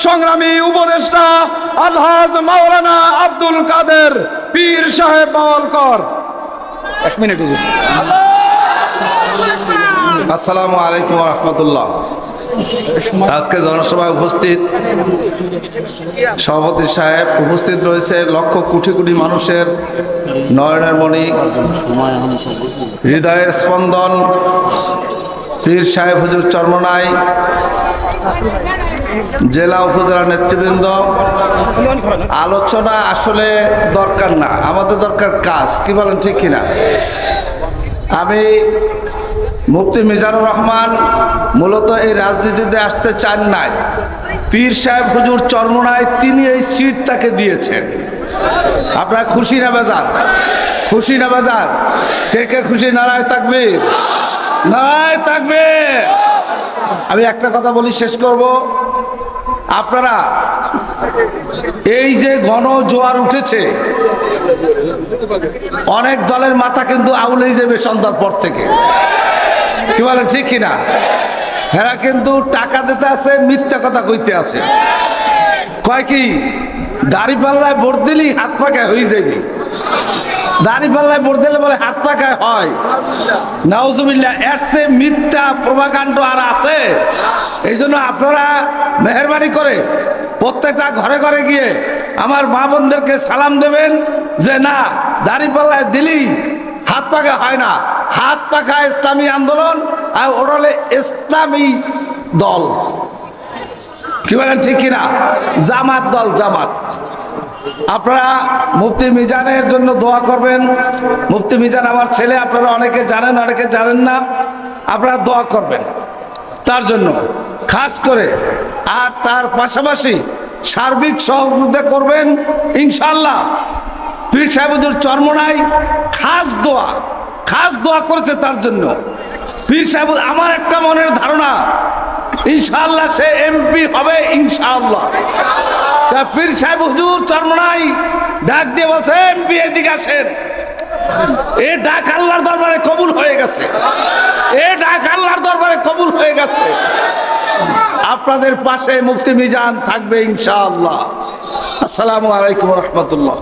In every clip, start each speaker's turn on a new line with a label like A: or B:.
A: সংগ্রামী উপদেষ্টা আলহাজ মাওলানা আব্দুল কাদের পীর সাহেব বাওয়ালকর। 1 মিনিট হুজুর।
B: আসসালামু আলাইকুম ওয়া রাহমাতুল্লাহ। আজকে জনসভায় উপস্থিত সভাপতি সাহেব, উপস্থিত রয়েছে লক্ষ কোটি কোটি মানুষের নয়নের মণি, হৃদয়ের স্পন্দন পীর সাহেব হুজুর চরমনাই, জেলা উপজেলা নেতৃবৃন্দ। আলোচনা আসলে দরকার না, আমাদের দরকার কাজ। কি বলেন, ঠিক কিনা? আমি মুফতি মিজানুর রহমান মূলত এই রাজনীতিতে আসতে চান নাই। পীর সাহেব হুজুর চরমনাই তিনি এই সিট তাকে দিয়েছেন। আপনারা খুশি না বেজার? খুশি না বেজার? কে কে খুশি? নারায়ে তাকবীর, নারায়ে তাকবীর। আমি একটা কথা বলি, শেষ করব। আপনারা এই যে ঘন জোয়ার উঠেছে, অনেক দলের মাথা কিন্তু আউলেই যাবে সন্ধ্যার পর থেকে। কি বলেন, ঠিক কিনা? এরা কিন্তু টাকা দিতে আছে, মিথ্যা কথা কইতে আছে। কয় কি দাড়িপাল্লায় ভোট দিলি হাত পাকায় হয়ে যাবে। দাড়িপাল্লায় ভোট দিলে বলে হাত পাকায় হয়। নাউজুবিল্লাহ, এর চেয়ে মিথ্যা প্রভাকাণ্ড আর আছে? এই জন্য আপনারা মেহেরবানি করে প্রত্যেকটা ঘরে ঘরে গিয়ে আমার মা বোনদেরকে সালাম দেবেন যে না, দাড়িপাল্লায় দিলি হাত পাকা হয় না। হাত পাকা ইসলামী আন্দোলন আর ওরলে ইসলামী দল। কি বলেন, ঠিক কিনা? জামাত দল, জামাত। আপনারা মুফতি মিজানের জন্য দোয়া করবেন। মুফতি মিজান আমার ছেলে, আপনারা অনেকে জানেন, অনেকে জানেন না। আপনারা দোয়া করবেন তার জন্য খাস করে। আর তার পাশাপাশি সার্বিক সহযোগিতা করবেন ইনশাআল্লাহ। পীর সাহেব হুজুর চরমনাই খাস দোয়া করেছে তার জন্য। পীর সাহেব, আমার একটা মনের ধারণা ইনশাআল্লাহ সে এমপি হবে ইনশাআল্লাহ। পীর সাহেব হুজুর চরমনাই ডাক দিয়ে বলছে, এমপি এদিকে আসেন। এ ডাক আল্লাহর দরবারে কবুল হয়ে গেছে। এ ডাক আল্লাহর দরবারে কবুল হয়ে গেছে। আপনাদের পাশে মুফতি মিজান থাকবে ইনশাআল্লাহ। আসসালামু আলাইকুম ওয়া রাহমাতুল্লাহ।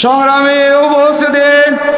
A: সংগ্রামী উপস্থিতি।